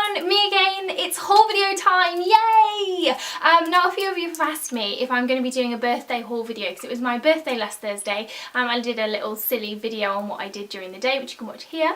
everyone, me again. It's haul video time, yay! Now a few of you have asked me if I'm going to be doing a birthday haul video because it was my birthday last Thursday. I did a little silly video on what I did during the day, which you can watch here.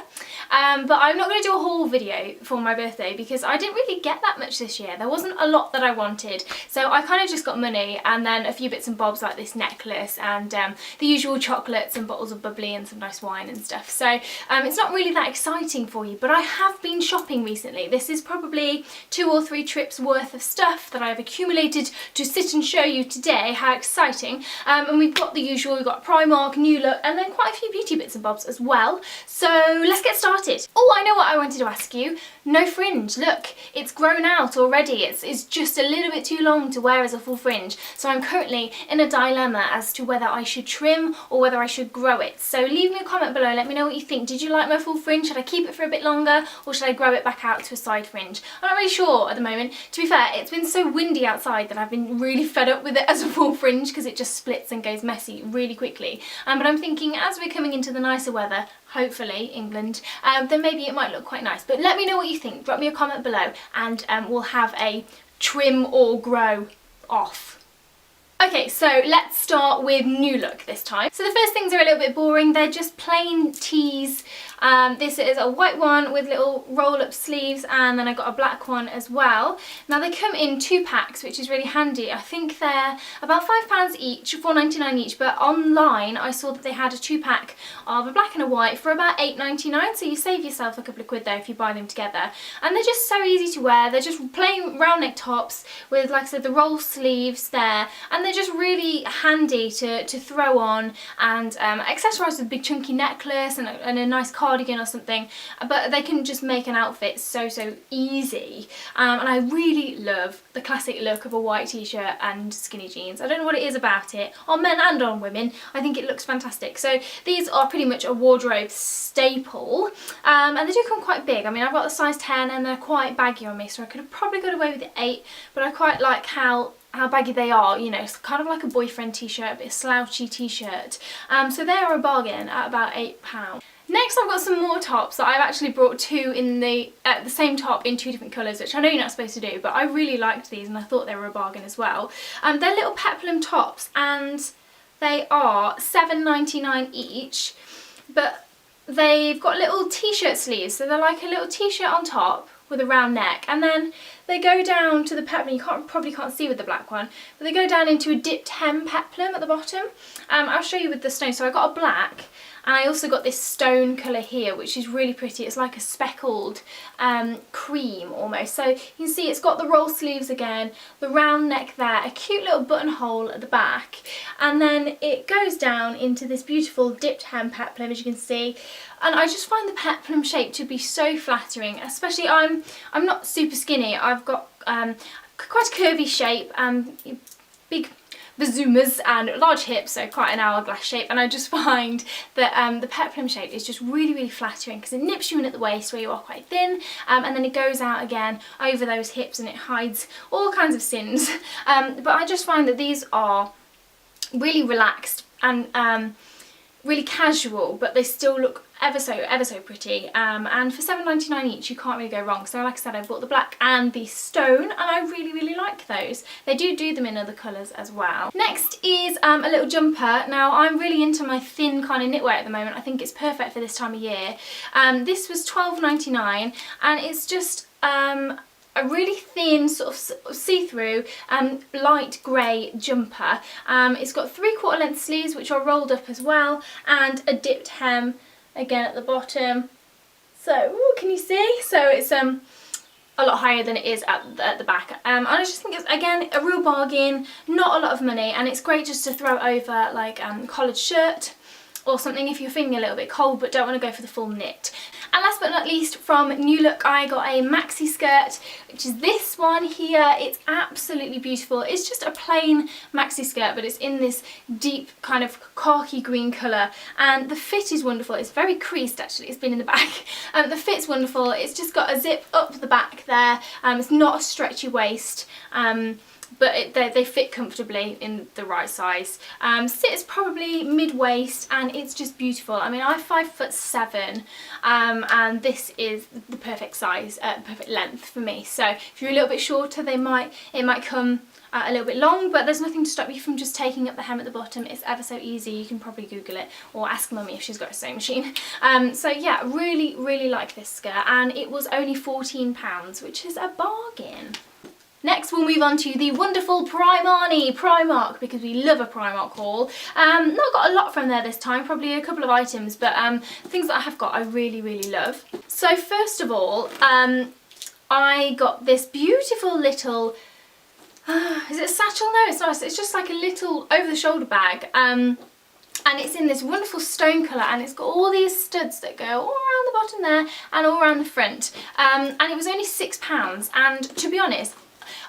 But I'm not going to do a haul video for my birthday because I didn't really get that much this year. There wasn't a lot that I wanted, so I kind of just got money and then a few bits and bobs like this necklace and the usual chocolates and bottles of bubbly and some nice wine and stuff. So it's not really that exciting for you, but I have been shopping recently. This is probably 2 or 3 trips worth of stuff that I've accumulated to sit and show you today. How exciting. And we've got the usual, we've got Primark, New Look, and then quite a few beauty bits and bobs as well. So let's get started. Oh, I know what I wanted to ask you. No fringe. Look, it's grown out already. It's just a little bit too long to wear as a full fringe. So I'm currently in a dilemma as to whether I should trim or whether I should grow it. So leave me a comment below, let me know what you think. Did you like my full fringe? Should I keep it for a bit longer or should I grow it back out to a side fringe? I'm not really sure at the moment. To be fair, it's been so windy outside that I've been really fed up with it as a full fringe because it just splits and goes messy really quickly. But I'm thinking as we're coming into the nicer weather, hopefully England, then maybe it might look quite nice. But let me know what you think. Drop me a comment below and we'll have a trim or grow off. Okay, so let's start with New Look this time. So the first things are a little bit boring. They're just plain tees. This is a white one with little roll-up sleeves, and then I got a black one as well. Now they come in 2 packs, which is really handy. I think they're about £5 each, £4.99 each, but online I saw that they had a 2-pack of a black and a white for about £8.99, so you save yourself a couple of quid there if you buy them together. And they're just so easy to wear. They're just plain round neck tops with, like I said, the roll sleeves there, and they're just really handy to throw on and accessorise with a big chunky necklace and a nice cardigan or something, but they can just make an outfit so easy. And I really love the classic look of a white t-shirt and skinny jeans. I don't know what it is about it, on men and on women. I think it looks fantastic. So these are pretty much a wardrobe staple, and they do come quite big. I mean, I've got the size 10 and they're quite baggy on me, so I could have probably got away with the 8, but I quite like how baggy they are. You know, it's kind of like a boyfriend t-shirt, a bit slouchy t-shirt. So they are a bargain at about £8. Next I've got some more tops that I've actually brought 2 in the same top in 2 different colours, which I know you're not supposed to do, but I really liked these and I thought they were a bargain as well. They're little peplum tops and they are £7.99 each, but they've got little t-shirt sleeves, so they're like a little t-shirt on top with a round neck, and then they go down to the peplum. You probably can't see with the black one, but they go down into a dipped hem peplum at the bottom. I'll show you with the stone. So I got a black, and I also got this stone colour here, which is really pretty. It's like a speckled cream almost. So you can see it's got the roll sleeves again, the round neck there, a cute little buttonhole at the back, and then it goes down into this beautiful dipped hem peplum, as you can see. And I just find the peplum shape to be so flattering, especially I'm not super skinny. I've got quite a curvy shape, big bazoomas and large hips, so quite an hourglass shape, and I just find that the peplum shape is just really flattering because it nips you in at the waist where you are quite thin, and then it goes out again over those hips and it hides all kinds of sins. But I just find that these are really relaxed and really casual, but they still look ever so pretty, and for £7.99 each you can't really go wrong. So like I said, I bought the black and the stone and I really like those. They do them in other colours as well. Next is a little jumper. Now I'm really into my thin kind of knitwear at the moment. I think it's perfect for this time of year. This was £12.99 and it's just a really thin sort of see-through light grey jumper. It's got 3/4 length sleeves which are rolled up as well, and a dipped hem again at the bottom. So ooh, can you see? So it's a lot higher than it is at the back, and I just think it's again a real bargain, not a lot of money, and it's great just to throw over like a collared shirt or something if you're feeling a little bit cold but don't want to go for the full knit. And last but not least, from New Look, I got a maxi skirt, which is this one here. It's absolutely beautiful. It's just a plain maxi skirt, but it's in this deep kind of khaki green colour, and the fit is wonderful. It's very creased actually, it's been in the back. The fit's wonderful. It's just got a zip up the back there. It's not a stretchy waist. but they fit comfortably in the right size. Sit is probably mid-waist, and it's just beautiful. I mean, I'm 5'7", and this is the perfect size, perfect length for me. So if you're a little bit shorter, it might come a little bit long, but there's nothing to stop you from just taking up the hem at the bottom. It's ever so easy. You can probably Google it or ask mummy if she's got a sewing machine. So yeah, really like this skirt, and it was only £14, which is a bargain. Next we'll move on to the wonderful Primark, because we love a Primark haul. Not got a lot from there this time, probably a couple of items, but things that I have got I really love. So first of all, I got this beautiful little, is it a satchel? No, it's not. It's just like a little over-the-shoulder bag. And it's in this wonderful stone colour, and it's got all these studs that go all around the bottom there and all around the front. And it was only £6, and to be honest,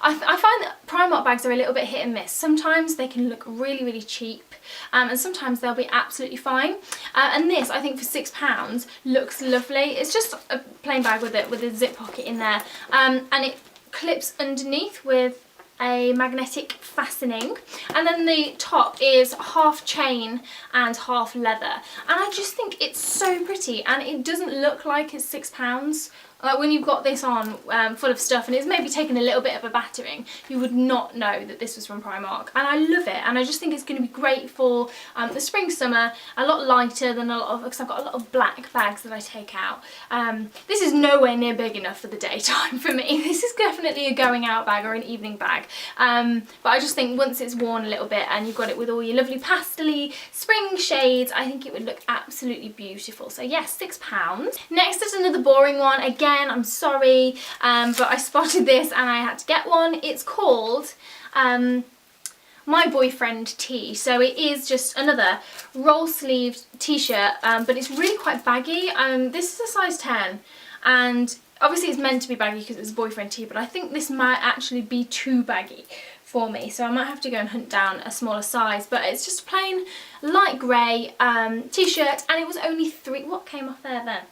I find that Primark bags are a little bit hit and miss. Sometimes they can look really cheap, and sometimes they'll be absolutely fine. And this, I think, for £6 looks lovely. It's just a plain bag with a zip pocket in there, and it clips underneath with a magnetic fastening, and then the top is half chain and half leather, and I just think it's so pretty, and it doesn't look like it's £6. Like when you've got this on full of stuff and it's maybe taken a little bit of a battering, you would not know that this was from Primark. And I love it, and I just think it's going to be great for the spring summer, a lot lighter than a lot of, because I've got a lot of black bags that I take out. This is nowhere near big enough for the daytime for me. This is definitely a going out bag or an evening bag. But I just think once it's worn a little bit and you've got it with all your lovely pastel-y spring shades, I think it would look absolutely beautiful. So yes, £6. Next is another boring one. Again, I'm sorry, but I spotted this and I had to get one. It's called My Boyfriend Tee. So it is just another roll sleeved t-shirt, but it's really quite baggy. This is a size 10, and obviously it's meant to be baggy because it's a boyfriend tee, but I think this might actually be too baggy for me, so I might have to go and hunt down a smaller size. But it's just a plain light grey t-shirt, and it was only what came off there then?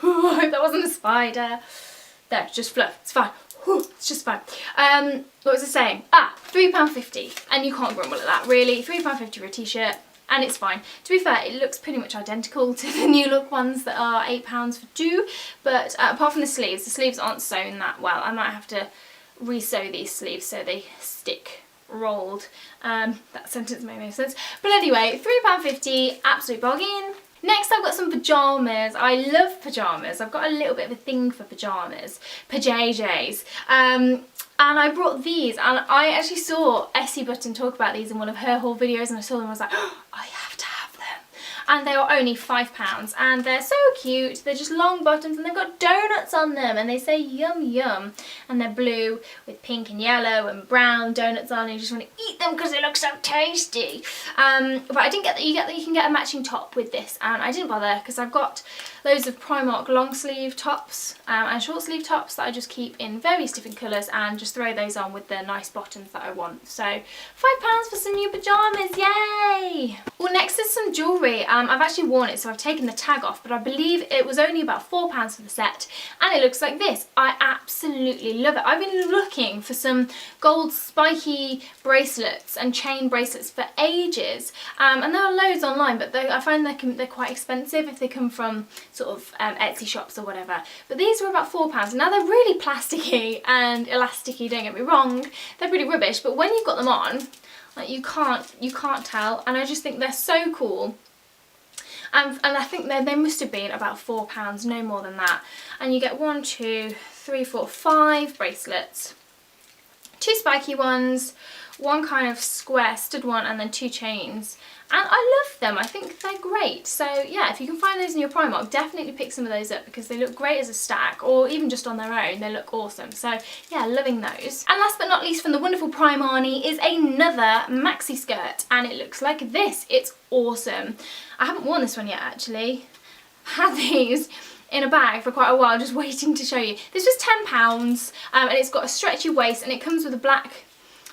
I hope that wasn't a spider. There, just fluff. It's fine. It's just fine. What was I saying? £3.50, and you can't grumble at that, really. £3.50 for a t-shirt, and it's fine. To be fair, it looks pretty much identical to the New Look ones that are £8 for two, but apart from the sleeves aren't sewn that well. I might have to re-sew these sleeves so they stick rolled. That sentence made no sense. But anyway, £3.50, absolute bargain. Next I've got some pyjamas. I love pyjamas. I've got a little bit of a thing for pyjamas. PJJs. And I brought these, and I actually saw Essie Button talk about these in one of her haul videos, and I saw them and I was like, oh, I have to have them. And they are only £5, and they're so cute. They're just long bottoms, and they've got donuts on them, and they say yum yum, and they're blue with pink and yellow and brown donuts on, and you just want to eat them because they look so tasty. But I didn't get that. You can get a matching top with this, and I didn't bother because I've got loads of Primark long sleeve tops and short sleeve tops that I just keep in various different colours, and just throw those on with the nice bottoms that I want. So £5 for some new pyjamas, yay! Well, next is some jewellery. I've actually worn it, so I've taken the tag off, but I believe it was only about £4 for the set, and it looks like this. I absolutely love it. I've been looking for some gold spiky bracelets and chain bracelets for ages, and there are loads online, but I find they're quite expensive if they come from sort of Etsy shops or whatever. But these were about £4. Now they're really plasticky and elasticy, don't get me wrong, they're pretty rubbish, but when you've got them on, like, you can't tell, and I just think they're so cool. And I think they must have been about £4, no more than that. And you get 1, 2, 3, 4, 5 bracelets, 2 spiky ones, 1 kind of square stud one, and then 2 chains. And I love them. I think they're great. So yeah, if you can find those in your Primark, definitely pick some of those up because they look great as a stack, or even just on their own, they look awesome. So yeah, loving those. And last but not least from the wonderful Primark is another maxi skirt, and it looks like this. It's awesome. I haven't worn this one yet actually. Had these in a bag for quite a while, just waiting to show you. This was £10, and it's got a stretchy waist, and it comes with a black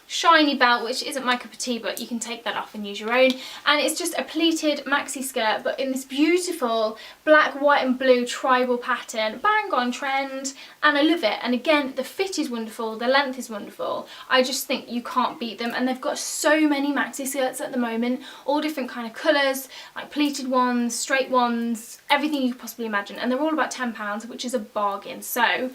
shiny belt, which isn't my cup of tea, but you can take that off and use your own. And it's just a pleated maxi skirt, but in this beautiful black, white and blue tribal pattern, bang on trend, and I love it. And again, the fit is wonderful, the length is wonderful. I just think you can't beat them, and they've got so many maxi skirts at the moment, all different kind of colours, like pleated ones, straight ones, everything you could possibly imagine, and they're all about £10, which is a bargain. So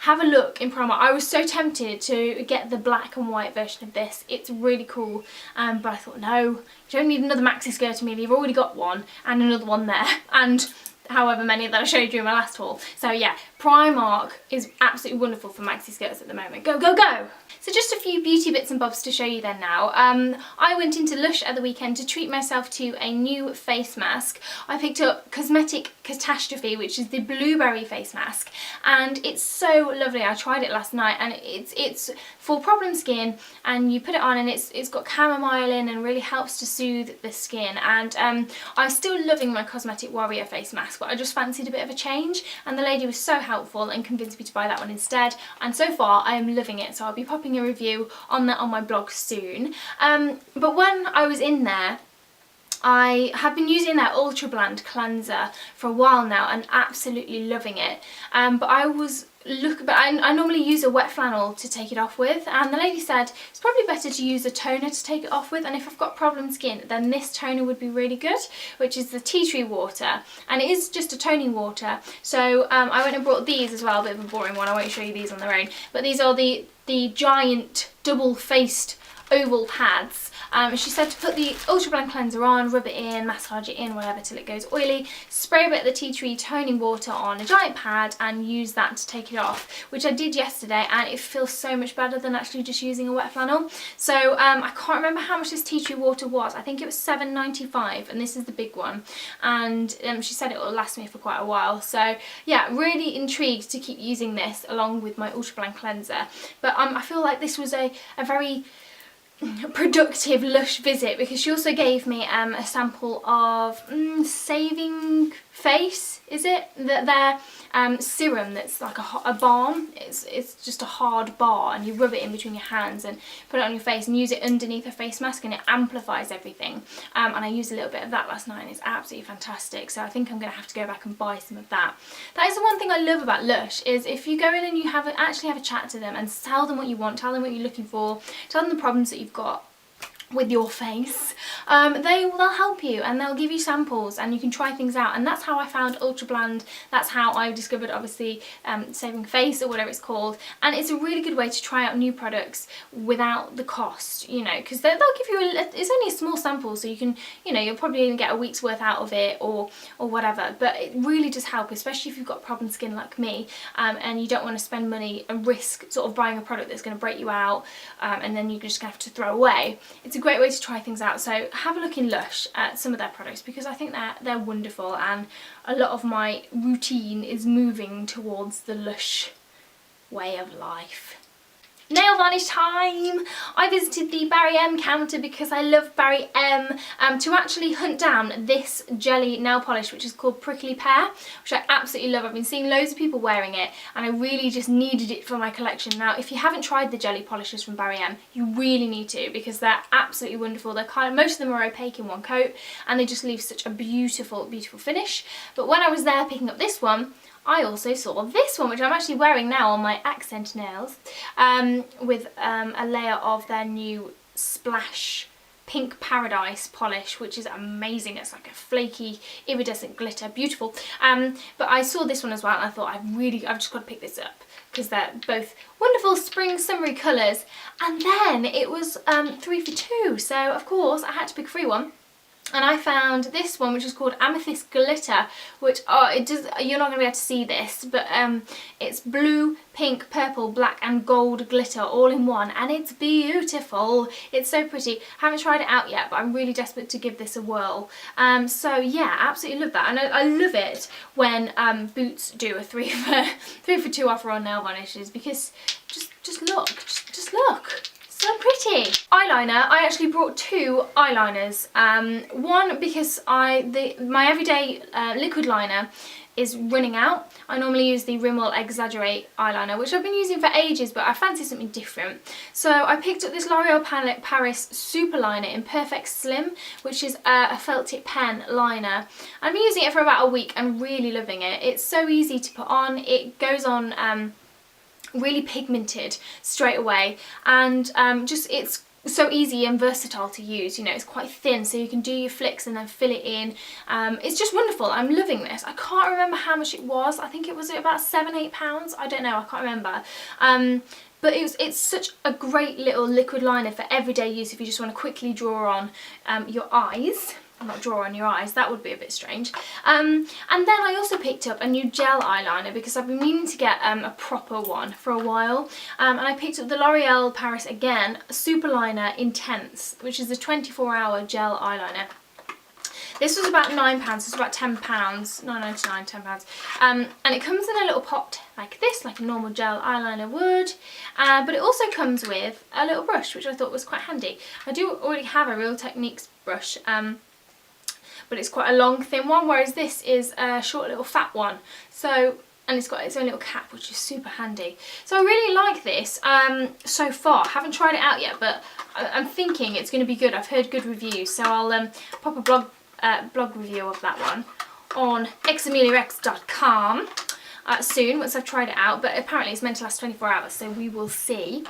have a look in Primark. I was so tempted to get the black and white version of this. It's really cool, but I thought, no, you don't need another maxi skirt, Amelia. You've already got one and another one there, and however many that I showed you in my last haul. So yeah, Primark is absolutely wonderful for maxi skirts at the moment. Go, go, go! So just a few beauty bits and bobs to show you then now. I went into Lush at the weekend to treat myself to a new face mask. I picked up Cosmetic Catastrophe, which is the blueberry face mask, and it's so lovely. I tried it last night, and it's for problem skin, and you put it on and it's got chamomile in and really helps to soothe the skin. And I'm still loving my Cosmetic Warrior face mask, but I just fancied a bit of a change, and the lady was so helpful and convinced me to buy that one instead, and so far I am loving it. So I'll be popping a review on that on my blog soon. But when I was in there, I have been using their Ultra Blend cleanser for a while now and absolutely loving it. But I normally use a wet flannel to take it off with, and the lady said it's probably better to use a toner to take it off with, and if I've got problem skin then this toner would be really good, which is the tea tree water, and it is just a toning water. So I went and brought these as well, a bit of a boring one, I won't show you these on their own, but these are the giant double-faced oval pads. She said to put the Ultra Blend cleanser on, rub it in, massage it in, whatever, till it goes oily, spray a bit of the tea tree toning water on a giant pad and use that to take it off, which I did yesterday, and it feels so much better than actually just using a wet flannel. So I can't remember how much this tea tree water was. I think it was £7.95, and this is the big one, and she said it will last me for quite a while. So yeah, really intrigued to keep using this along with my Ultra Blend cleanser. But I feel like this was a very productive Lush visit, because she also gave me a sample of Saving Face, is it? Their serum that's like a balm. It's just a hard bar, and you rub it in between your hands and put it on your face and use it underneath a face mask, and it amplifies everything. And I used a little bit of that last night, and it's absolutely fantastic. So I think I'm going to have to go back and buy some of that. That is the one thing I love about Lush, is if you go in and you actually have a chat to them and tell them what you want, tell them what you're looking for, tell them the problems that you've got with your face, they'll help you and they'll give you samples and you can try things out. And that's how I found Ultra Blend. That's how I discovered, obviously, Saving Face, or whatever it's called. And it's a really good way to try out new products without the cost, you know, because they'll give you it's only a small sample, so you can, you know, you'll probably even get a week's worth out of it, or whatever. But it really does help, especially if you've got problem skin like me, and you don't want to spend money and risk sort of buying a product that's going to break you out, and then you're just going to have to throw away. It's a great way to try things out. So have a look in Lush at some of their products, because I think they're wonderful, and a lot of my routine is moving towards the Lush way of life. Nail varnish time! I visited the Barry M counter because I love Barry M, to actually hunt down this jelly nail polish, which is called Prickly Pear, which I absolutely love. I've been seeing loads of people wearing it, and I really just needed it for my collection. Now, if you haven't tried the jelly polishes from Barry M, you really need to, because they're absolutely wonderful. They're most of them are opaque in one coat, and they just leave such a beautiful, beautiful finish. But when I was there picking up this one, I also saw this one, which I'm actually wearing now on my accent nails, with a layer of their new Splash Pink Paradise polish, which is amazing. It's like a flaky, iridescent glitter, beautiful. But I saw this one as well, and I thought I've just got to pick this up, because they're both wonderful spring summery colours. And then it was 3 for 2, so of course I had to pick a free one. And I found this one, which is called Amethyst Glitter, which, you're not going to be able to see this, but it's blue, pink, purple, black and gold glitter all in one, and it's beautiful. It's so pretty. Haven't tried it out yet, but I'm really desperate to give this a whirl. So yeah, absolutely love that. And I love it when Boots do a 3 for 2 offer on nail varnishes, because just look. So pretty. Eyeliner, I actually brought 2 eyeliners. One because my everyday liquid liner is running out. I normally use the Rimmel Exaggerate eyeliner, which I've been using for ages, but I fancy something different. So I picked up this L'Oreal Paris Super Liner in Perfect Slim, which is a felt tip pen liner. I've been using it for about a week and really loving it. It's so easy to put on. It goes on really pigmented straight away, and it's so easy and versatile to use. You know, it's quite thin, so you can do your flicks and then fill it in. It's just wonderful. I'm loving this. I can't remember how much it was. I think it was about £7-8. I don't know, I can't remember. But it's such a great little liquid liner for everyday use if you just want to quickly draw on your eyes. Not draw on your eyes, that would be a bit strange. And then I also picked up a new gel eyeliner because I've been meaning to get a proper one for a while. And I picked up the L'Oreal Paris again Super Liner Intense, which is a 24-hour gel eyeliner. This was about £9, it's about £10, £9.99, £10. And it comes in a little pot like this, like a normal gel eyeliner would. But it also comes with a little brush, which I thought was quite handy. I do already have a Real Techniques brush, but it's quite a long thin one, whereas this is a short little fat one. So, and it's got its own little cap, which is super handy. So I really like this so far. Haven't tried it out yet, but I'm thinking it's going to be good. I've heard good reviews, so I'll pop a blog review of that one on xameliax.com soon, once I've tried it out. But apparently it's meant to last 24 hours, so we will see.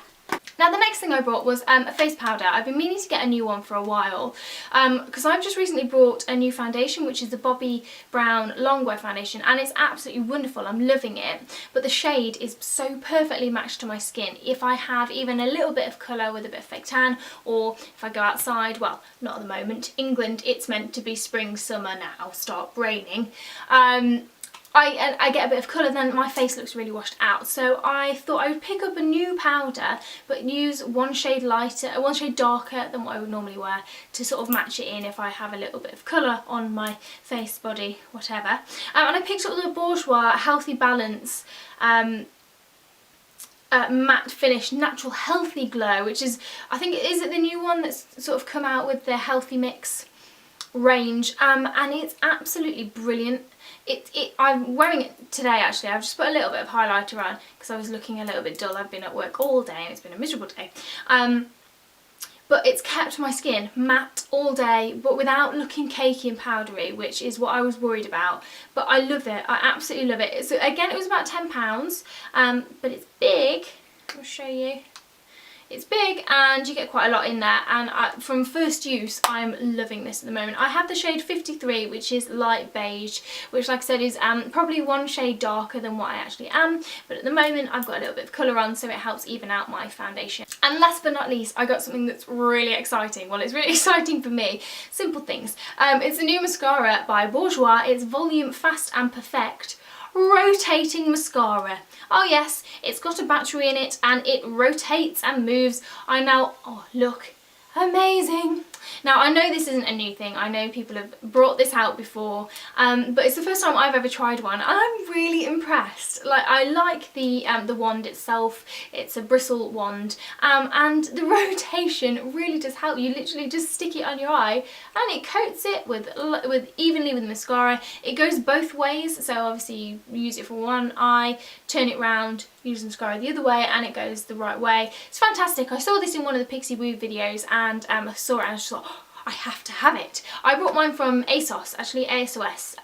Now the next thing I bought was a face powder. I've been meaning to get a new one for a while because I've just recently bought a new foundation, which is the Bobbi Brown Longwear foundation, and it's absolutely wonderful. I'm loving it, but the shade is so perfectly matched to my skin. If I have even a little bit of colour with a bit of fake tan, or if I go outside, well, not at the moment, England, it's meant to be spring, summer now, start raining. I get a bit of colour, then my face looks really washed out. So I thought I would pick up a new powder, but use one shade lighter, one shade darker than what I would normally wear, to sort of match it in if I have a little bit of colour on my face, body, whatever. And I picked up the Bourjois Healthy Balance matte finish natural healthy glow, which is, I think, is it the new one that's sort of come out with the Healthy Mix range, and it's absolutely brilliant. I'm wearing it today actually. I've just put a little bit of highlighter on because I was looking a little bit dull. I've been at work all day and it's been a miserable day. But it's kept my skin matte all day, but without looking cakey and powdery, which is what I was worried about. But I love it. I absolutely love it. So again, it was about £10, but it's big. I'll show you. It's big and you get quite a lot in there, and from first use I'm loving this at the moment. I have the shade 53, which is light beige, which, like I said, is probably one shade darker than what I actually am, but at the moment I've got a little bit of colour on, so it helps even out my foundation. And last but not least, I got something that's really exciting. Well, it's really exciting for me. Simple things. It's a new mascara by Bourjois. It's Volume Fast and Perfect Rotating Mascara. Oh yes, it's got a battery in it and it rotates and moves. I now, oh look, amazing. Now I know this isn't a new thing, I know people have brought this out before, but it's the first time I've ever tried one and I'm really impressed. Like, I like the wand itself. It's a bristle wand, and the rotation really does help. You literally just stick it on your eye and it coats it with evenly with mascara. It goes both ways, so obviously you use it for one eye, turn it round, use the mascara the other way, and it goes the right way. It's fantastic. I saw this in one of the Pixie Woo videos and I saw it and I just thought, oh, I have to have it. I bought mine from ASOS, actually, ASOS,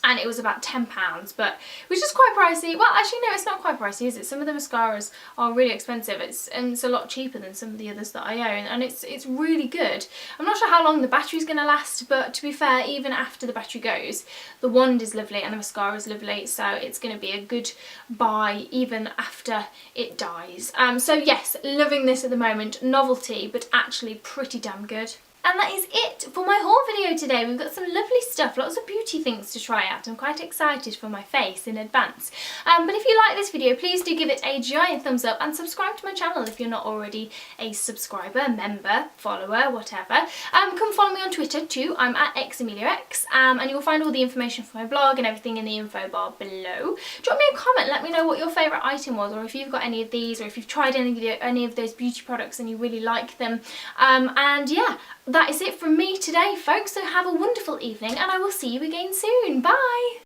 and it was about £10, but which is quite pricey. Well, actually no, it's not quite pricey, is it? Some of the mascaras are really expensive. It's a lot cheaper than some of the others that I own, and it's really good. I'm not sure how long the battery's going to last, but to be fair, even after the battery goes, the wand is lovely and the mascara is lovely, so it's going to be a good buy even after it dies. So yes, loving this at the moment. Novelty, but actually pretty damn good. And that is it for my haul video today. We've got some lovely stuff, lots of beauty things to try out. I'm quite excited for my face in advance. But if you like this video, please do give it a giant thumbs up and subscribe to my channel if you're not already a subscriber, member, follower, whatever. Come follow me on Twitter too. I'm at xameliax, and you'll find all the information for my blog and everything in the info bar below. Drop me a comment, let me know what your favourite item was, or if you've got any of these, or if you've tried any of those beauty products and you really like them. And yeah, that is it from me today, folks, so have a wonderful evening and I will see you again soon. Bye!